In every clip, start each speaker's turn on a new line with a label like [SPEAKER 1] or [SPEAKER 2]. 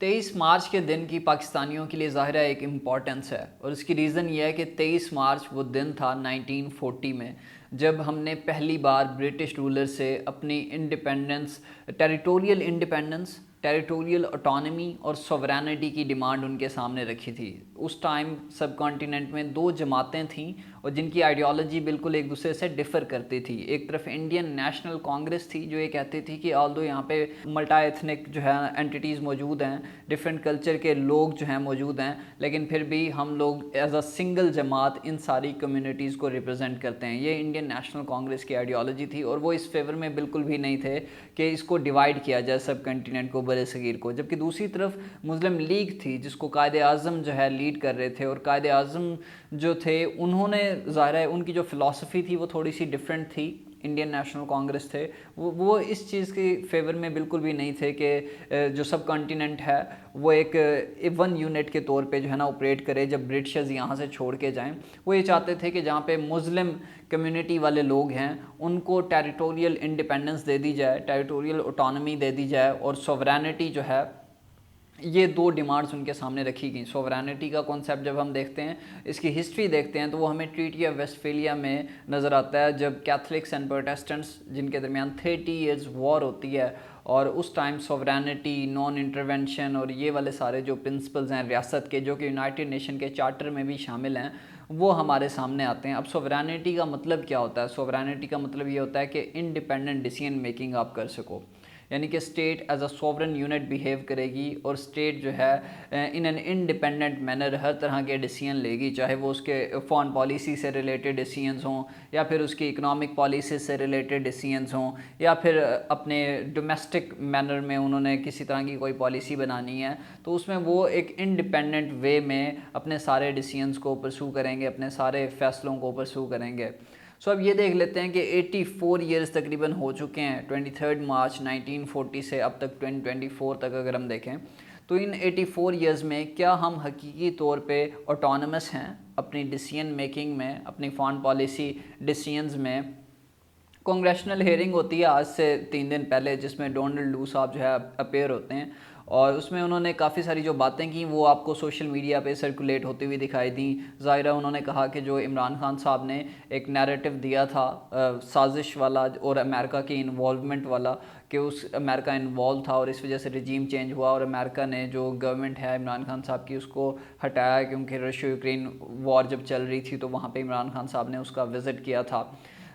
[SPEAKER 1] 23 مارچ کے دن کی پاکستانیوں کے لیے ظاہرہ ایک امپورٹنس ہے، اور اس کی ریزن یہ ہے کہ 23 مارچ وہ دن تھا 1940 میں، جب ہم نے پہلی بار برٹش رولر سے اپنی انڈیپینڈنس، ٹیریٹوریل اٹانومی اور سوورینٹی کی ڈیمانڈ ان کے سامنے رکھی تھی۔ اس ٹائم سب کانٹیننٹ میں دو جماعتیں تھیں اور جن کی آئیڈیالوجی بالکل ایک دوسرے سے ڈفر کرتی تھی۔ ایک طرف انڈین نیشنل کانگریس تھی جو یہ کہتی تھی کہ آلدو یہاں پہ ملٹا ایتھنک جو ہے اینٹیٹیز موجود ہیں، ڈفرینٹ کلچر کے لوگ جو ہیں موجود ہیں، لیکن پھر بھی ہم لوگ ایز اے سنگل جماعت ان ساری کمیونٹیز کو ریپرزینٹ کرتے ہیں۔ یہ انڈین نیشنل کانگریس کی آئیڈیالوجی تھی، اور وہ اس فیور میں بالکل بھی نہیں تھے کہ اس کو ڈیوائیڈ کیا جائے سب کنٹیننٹ کو، برِ صغیر کو۔ جبکہ دوسری طرف مسلم لیگ تھی جس کو قائد اعظم جو ہے لیڈ کر رہے تھے، اور قائد اعظم جو تھے انہوں نے ظاہر ہے ان کی جو فلاسفی تھی وہ تھوڑی سی ڈفرینٹ تھی۔ انڈین نیشنل کانگریس تھے وہ اس چیز کی فیور میں بالکل بھی نہیں تھے کہ جو سب کانٹیننٹ ہے وہ ایک ون یونٹ کے طور پہ جو ہے نا آپریٹ کرے جب برٹشرز یہاں سے چھوڑ کے جائیں۔ وہ یہ چاہتے تھے کہ جہاں پہ مسلم کمیونٹی والے لوگ ہیں ان کو ٹیریٹوریل انڈیپینڈنس دے دی جائے، ٹیریٹوریل اٹانومی دے دی جائے، اور سوورینٹی جو ہے، یہ دو ڈیمانڈز ان کے سامنے رکھی گئیں۔ سوورینٹی کا کانسیپٹ جب ہم دیکھتے ہیں، اس کی ہسٹری دیکھتے ہیں، تو وہ ہمیں ٹریٹی آف ویسٹفیلیا میں نظر آتا ہے، جب کیتھولکس اینڈ پروٹیسٹنٹس جن کے درمیان 30 ایئرز وار ہوتی ہے، اور اس ٹائم سوورینٹی، نان انٹرونشن اور یہ والے سارے جو پرنسپلز ہیں ریاست کے، جو کہ یونائٹڈ نیشن کے چارٹر میں بھی شامل ہیں، وہ ہمارے سامنے آتے ہیں۔ اب سوورینٹی کا مطلب کیا ہوتا ہے؟ سوورینٹی کا مطلب یہ ہوتا ہے کہ انڈیپینڈنٹ ڈیسیژن میکنگ آپ کر سکو، یعنی کہ state as a sovereign unit behave کرے گی، اور اسٹیٹ جو ہے ان این انڈیپینڈنٹ مینر ہر طرح کے ڈیسیژن لے گی، چاہے وہ اس کے فارن پالیسی سے ریلیٹڈ ڈیسیژنز ہوں، یا پھر اس کی اکنامک پالیسی سے ریلیٹڈ ڈیسیژنز ہوں، یا پھر اپنے ڈومیسٹک مینر میں انہوں نے کسی طرح کی کوئی پالیسی بنانی ہے تو اس میں وہ ایک انڈیپینڈنٹ وے میں اپنے سارے ڈیسیژنز کو پرسو کریں گے، اپنے سارے فیصلوں کو پرسو کریں گے۔ اب یہ دیکھ لیتے ہیں کہ 84 ایئرز تقریباً ہو چکے ہیں 23 مارچ 1940 سے اب تک 2024 تک اگر ہم دیکھیں تو ان 84 ایئرز میں کیا ہم حقیقی طور پہ آٹونمس ہیں اپنی ڈیسیژن میکنگ میں، اپنی فارن پالیسی ڈیسیژنز میں؟ کانگریشنل ہیئرنگ ہوتی ہے آج سے 3 دن پہلے، جس میں ڈونلڈ لو صاحب جو ہے اپیئر ہوتے ہیں، اور اس میں انہوں نے کافی ساری جو باتیں کی وہ آپ کو سوشل میڈیا پہ سرکولیٹ ہوتی ہوئی دکھائی دیں۔ ظاہرہ انہوں نے کہا کہ جو عمران خان صاحب نے ایک نیریٹو دیا تھا سازش والا اور امریکہ کی انوالومنٹ والا، کہ اس امریکہ انوالو تھا اور اس وجہ سے رجیم چینج ہوا، اور امریکہ نے جو گورنمنٹ ہے عمران خان صاحب کی اس کو ہٹایا، کیونکہ رشیا یوکرین وار جب چل رہی تھی تو وہاں پہ عمران خان صاحب نے اس کا وزٹ کیا تھا۔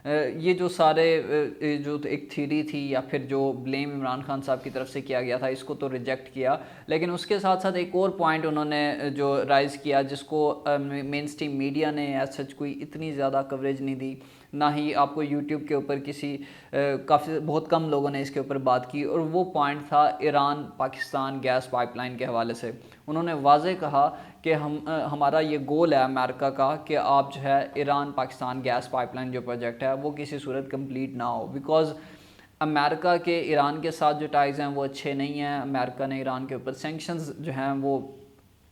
[SPEAKER 1] یہ جو سارے جو ایک تھیوری تھی یا پھر جو بلیم عمران خان صاحب کی طرف سے کیا گیا تھا، اس کو تو ریجیکٹ کیا، لیکن اس کے ساتھ ساتھ ایک اور پوائنٹ انہوں نے جو رائز کیا جس کو مین سٹریم میڈیا نے ایز سچ کوئی اتنی زیادہ کوریج نہیں دی، نہ ہی آپ کو یوٹیوب کے اوپر بہت کم لوگوں نے اس کے اوپر بات کی، اور وہ پوائنٹ تھا Iran Pakistan gas pipeline کے حوالے سے۔ انہوں نے واضح کہا کہ ہمارا یہ گول ہے امریکہ کا کہ آپ جو ہے Iran Pakistan gas pipeline جو پروجیکٹ ہے وہ کسی صورت کمپلیٹ نہ ہو، بیکاز امریکہ کے ایران کے ساتھ جو ٹائز ہیں وہ اچھے نہیں ہیں۔ امریکہ نے ایران کے اوپر سینکشنز جو ہیں وہ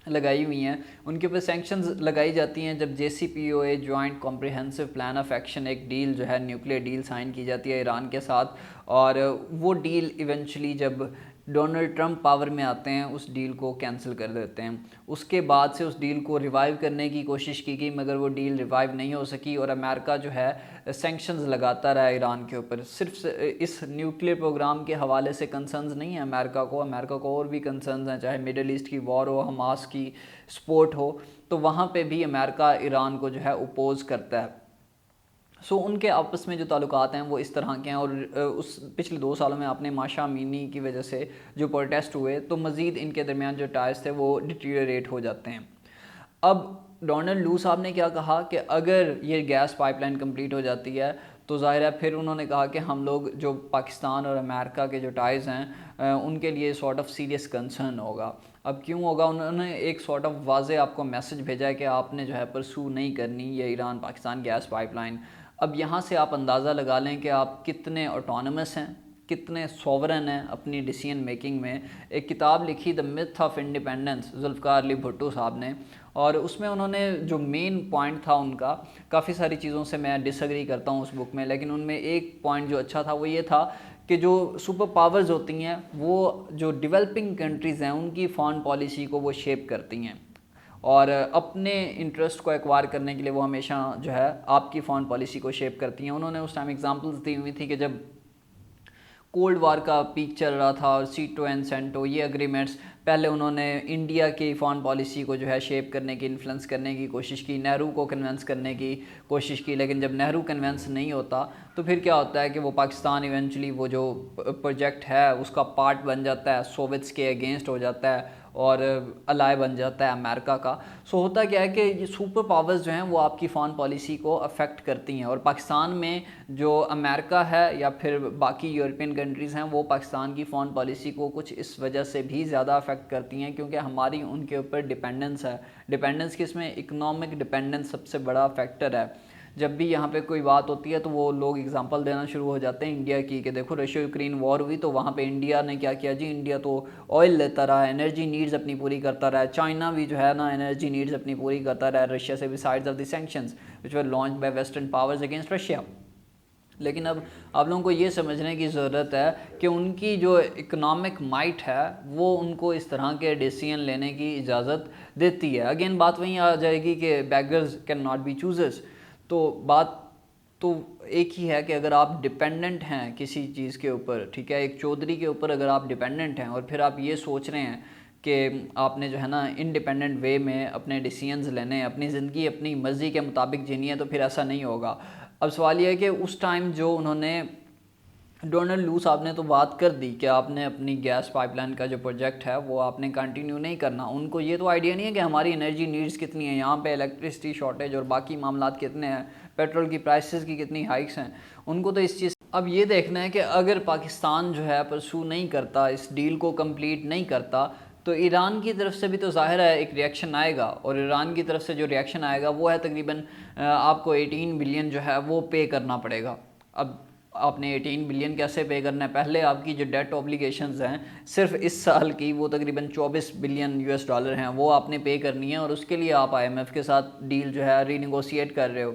[SPEAKER 1] لگائی ہوئی ہیں، ان کے اوپر سینکشنز لگائی جاتی ہیں جب JCPOA joint comprehensive plan of action ایک ڈیل جو ہے نیوکلیئر ڈیل سائن کی جاتی ہے ایران کے ساتھ، اور وہ ڈیل ایونچولی جب ڈونلڈ ٹرمپ پاور میں آتے ہیں اس ڈیل کو کینسل کر دیتے ہیں۔ اس کے بعد سے اس ڈیل کو ریوائیو کرنے کی کوشش کی گئی، مگر وہ ڈیل ریوائیو نہیں ہو سکی، اور امریکہ جو ہے سینکشنز لگاتا رہا ایران کے اوپر۔ صرف اس نیوکلیئر پروگرام کے حوالے سے کنسرنز نہیں ہیں امریکہ کو اور بھی کنسرنز ہیں، چاہے مڈل ایسٹ کی وار ہو، حماس کی سپورٹ ہو، تو وہاں پہ بھی امریکہ ایران کو جو ہے اپوز کرتا ہے۔ ان کے آپس میں جو تعلقات ہیں وہ اس طرح کے ہیں، اور اس پچھلے 2 سالوں میں آپ نے ماشا امینی کی وجہ سے جو پروٹیسٹ ہوئے تو مزید ان کے درمیان جو ٹائز تھے وہ ڈیٹیریٹ ہو جاتے ہیں۔ اب ڈونلڈ لو صاحب نے کیا کہا کہ اگر یہ گیس پائپ لائن کمپلیٹ ہو جاتی ہے تو ظاہر ہے پھر انہوں نے کہا کہ ہم لوگ جو پاکستان اور امریکہ کے جو ٹائز ہیں ان کے لیے سارٹ آف سیریس کنسرن ہوگا۔ اب کیوں ہوگا؟ انہوں نے ایک سارٹ آف واضح آپ کو میسج بھیجا ہے کہ آپ نے جو ہے پرسو نہیں کرنی یہ Iran Pakistan gas pipeline. اب یہاں سے آپ اندازہ لگا لیں کہ آپ کتنے آٹونمس ہیں، کتنے سوورن ہیں اپنی ڈیسیژن میکنگ میں۔ ایک کتاب لکھی دا math of independence Zulfiqar Ali Bhutto صاحب نے، اور اس میں انہوں نے جو مین پوائنٹ تھا ان کا، کافی ساری چیزوں سے میں ڈس ایگری کرتا ہوں اس بک میں، لیکن ان میں ایک پوائنٹ جو اچھا تھا وہ یہ تھا کہ جو سپر پاورز ہوتی ہیں وہ جو ڈیولپنگ کنٹریز ہیں ان کی فارن پالیسی کو وہ شیپ کرتی ہیں، اور اپنے انٹرسٹ کو ایکوائر کرنے کے لیے وہ ہمیشہ جو ہے آپ کی فارن پالیسی کو شیپ کرتی ہیں۔ انہوں نے اس ٹائم ایگزامپلس دی ہوئی تھی کہ جب کولڈ وار کا پیک چل رہا تھا اور سیٹو اینڈ سینٹو یہ اگریمنٹس، پہلے انہوں نے انڈیا کی فارن پالیسی کو جو ہے شیپ کرنے کی، انفلوئنس کرنے کی کوشش کی، نہرو کو کنونس کرنے کی کوشش کی، لیکن جب نہرو کنونس نہیں ہوتا تو پھر کیا ہوتا ہے کہ وہ پاکستان ایونچولی وہ جو پروجیکٹ ہے اس کا پارٹ بن جاتا ہے، سوویتس کے اگینسٹ ہو جاتا ہے اور الائے بن جاتا ہے امریکہ کا۔ سو ہوتا کیا ہے کہ یہ سپر پاورز جو ہیں وہ آپ کی فارن پالیسی کو افیکٹ کرتی ہیں، اور پاکستان میں جو امریکہ ہے یا پھر باقی یورپین کنٹریز ہیں وہ پاکستان کی فارن پالیسی کو کچھ اس وجہ سے بھی زیادہ افیکٹ کرتی ہیں کیونکہ ہماری ان کے اوپر ڈیپینڈنس ہے۔ ڈیپینڈنس کس میں؟ اکنامک ڈیپینڈنس سب سے بڑا فیکٹر ہے۔ جب بھی یہاں پہ کوئی بات ہوتی ہے تو وہ لوگ اگزامپل دینا شروع ہو جاتے ہیں انڈیا کی، کہ دیکھو رشیا یوکرین وار ہوئی تو وہاں پہ انڈیا نے کیا کیا جی، انڈیا تو آئل لیتا رہا، انرجی نیڈز اپنی پوری کرتا رہا، چائنا بھی جو ہے نا انرجی نیڈز اپنی پوری کرتا رہا رشیا سے، besides of the sanctions which were launch by western powers against Russia. لیکن اب آپ لوگوں کو یہ سمجھنے کی ضرورت ہے کہ ان کی جو اکنامک مائٹ ہے وہ ان کو اس طرح کے ڈیسیژن لینے کی اجازت دیتی ہے۔ اگین بات وہیں آ جائے گی کہ beggars can not be choosers, تو بات تو ایک ہی ہے کہ اگر آپ ڈیپینڈنٹ ہیں کسی چیز کے اوپر، ٹھیک ہے، ایک چودھری کے اوپر اگر آپ ڈیپینڈنٹ ہیں اور پھر آپ یہ سوچ رہے ہیں کہ آپ نے جو ہے نا انڈیپینڈنٹ وے میں اپنے ڈیسیژنز لینے ہیں، اپنی زندگی اپنی مرضی کے مطابق جینی ہے، تو پھر ایسا نہیں ہوگا۔ اب سوال یہ ہے کہ اس ٹائم جو انہوں نے ڈونلڈ لو صاحب نے تو بات کر دی کہ آپ نے اپنی گیس پائپ لائن کا جو پروجیکٹ ہے وہ آپ نے کنٹینیو نہیں کرنا، ان کو یہ تو آئیڈیا نہیں ہے کہ ہماری انرجی نیڈز کتنی ہیں، یہاں پہ الیکٹرسٹی شارٹیج اور باقی معاملات کتنے ہیں، پیٹرول کی پرائسز کی کتنی ہائکس ہیں، ان کو تو اس چیز اب یہ دیکھنا ہے کہ اگر پاکستان جو ہے پرسو نہیں کرتا، اس ڈیل کو کمپلیٹ نہیں کرتا، تو ایران کی طرف سے بھی تو ظاہر ہے ایک ریئیکشن آئے گا، اور ایران کی طرف سے جو ریئیکشن آئے گا وہ ہے تقریباً آپ کو 18 بلین جو ہے وہ پے کرنا پڑے گا۔ اب آپ نے 18 بلین کیسے پے کرنا ہے؟ پہلے آپ کی جو ڈیٹ اوبلیگیشنز ہیں صرف اس سال کی وہ تقریباً 24 بلین US ڈالر ہیں، وہ آپ نے پے کرنی ہے، اور اس کے لیے آپ IMF کے ساتھ ڈیل جو ہے ری نیگوشیٹ کر رہے ہو۔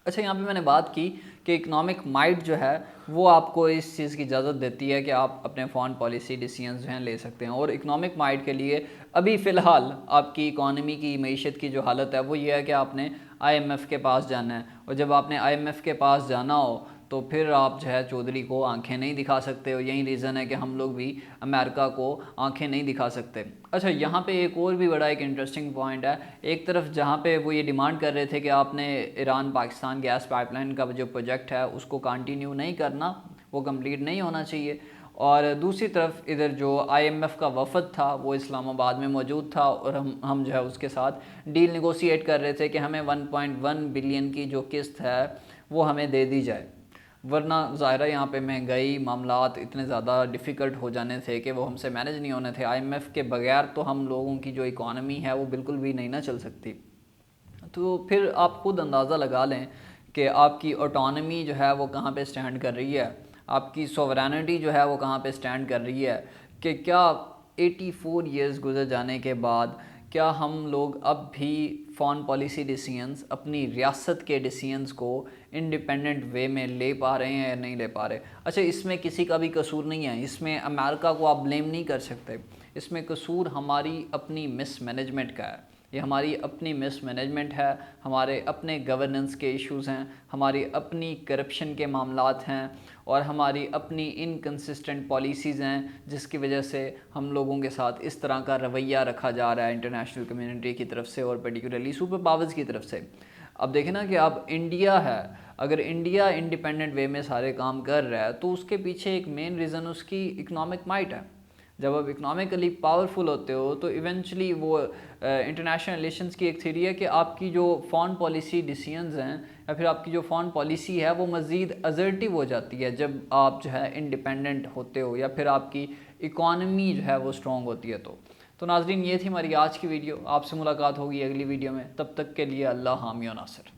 [SPEAKER 1] اچھا، یہاں پہ میں نے بات کی کہ اکنامک مائٹ جو ہے وہ آپ کو اس چیز کی اجازت دیتی ہے کہ آپ اپنے فارن پالیسی ڈیسیژنز جو ہیں لے سکتے ہیں، اور اکنامک مائٹ کے لیے ابھی فی الحال آپ کی اکانومی کی، معیشت کی جو حالت ہے وہ یہ ہے کہ آپ نے IMF کے پاس جانا ہے، اور جب آپ نے IMF کے پاس جانا ہو تو پھر آپ جو ہے چودھری کو آنکھیں نہیں دکھا سکتے ہو۔ یہی ریزن ہے کہ ہم لوگ بھی امریکہ کو آنکھیں نہیں دکھا سکتے۔ اچھا، یہاں پہ ایک اور بھی بڑا ایک انٹرسٹنگ پوائنٹ ہے، ایک طرف جہاں پہ وہ یہ ڈیمانڈ کر رہے تھے کہ آپ نے Iran Pakistan gas pipeline کا جو پروجیکٹ ہے اس کو کنٹینیو نہیں کرنا، وہ کمپلیٹ نہیں ہونا چاہیے، اور دوسری طرف ادھر جو IMF کا وفد تھا وہ اسلام آباد میں موجود تھا، اور ہم جو ہے اس کے ساتھ ڈیل نیگوشیٹ کر رہے تھے کہ ہمیں 1.1 بلین کی جو قسط ہے وہ ہمیں دے دی جائے، ورنہ ظاہرہ یہاں پہ مہنگائی معاملات اتنے زیادہ ڈیفیکلٹ ہو جانے تھے کہ وہ ہم سے مینیج نہیں ہونے تھے۔ IMF کے بغیر تو ہم لوگوں کی جو اکانومی ہے وہ بالکل بھی نہیں نہ چل سکتی۔ تو پھر آپ خود اندازہ لگا لیں کہ آپ کی آٹونومی جو ہے وہ کہاں پہ سٹینڈ کر رہی ہے، آپ کی سوورینٹی جو ہے وہ کہاں پہ سٹینڈ کر رہی ہے، کہ کیا 84 ایئرز گزر جانے کے بعد کیا ہم لوگ اب بھی فارن پالیسی ڈیسیژنز، اپنی ریاست کے ڈیسیژنز کو انڈیپینڈنٹ وے میں لے پا رہے ہیں یا نہیں لے پا رہے؟ اچھا، اس میں کسی کا بھی قصور نہیں ہے، اس میں امریکہ کو آپ بلیم نہیں کر سکتے، اس میں قصور ہماری اپنی مس مینجمنٹ کا ہے، یہ ہماری اپنی مس مینجمنٹ ہے، ہمارے اپنے گورننس کے ایشوز ہیں، ہماری اپنی کرپشن کے معاملات ہیں، اور ہماری اپنی انکنسسٹنٹ پالیسیز ہیں جس کی وجہ سے ہم لوگوں کے ساتھ اس طرح کا رویہ رکھا جا رہا ہے انٹرنیشنل کمیونٹی کی طرف سے اور پرٹیکولرلی سپر پاورز کی طرف سے۔ اب دیکھیں نا کہ اب انڈیا ہے، اگر انڈیا انڈیپینڈنٹ وے میں سارے کام کر رہا ہے تو اس کے پیچھے ایک مین ریزن اس کی اکنامک مائٹ ہے۔ جب آپ اکنامکلی پاورفل ہوتے ہو تو ایونچولی وہ انٹرنیشنل ریلیشنز کی ایک تھیوری ہے کہ آپ کی جو فارن پالیسی ڈیسیژنز ہیں یا پھر آپ کی جو فارن پالیسی ہے وہ مزید assertive ہو جاتی ہے جب آپ جو ہے انڈیپینڈنٹ ہوتے ہو یا پھر آپ کی اکانومی جو ہے وہ اسٹرانگ ہوتی ہے۔ تو ناظرین، یہ تھی ہماری آج کی ویڈیو، آپ سے ملاقات ہوگی اگلی ویڈیو میں، تب تک کے لیے اللہ حامی و ناصر۔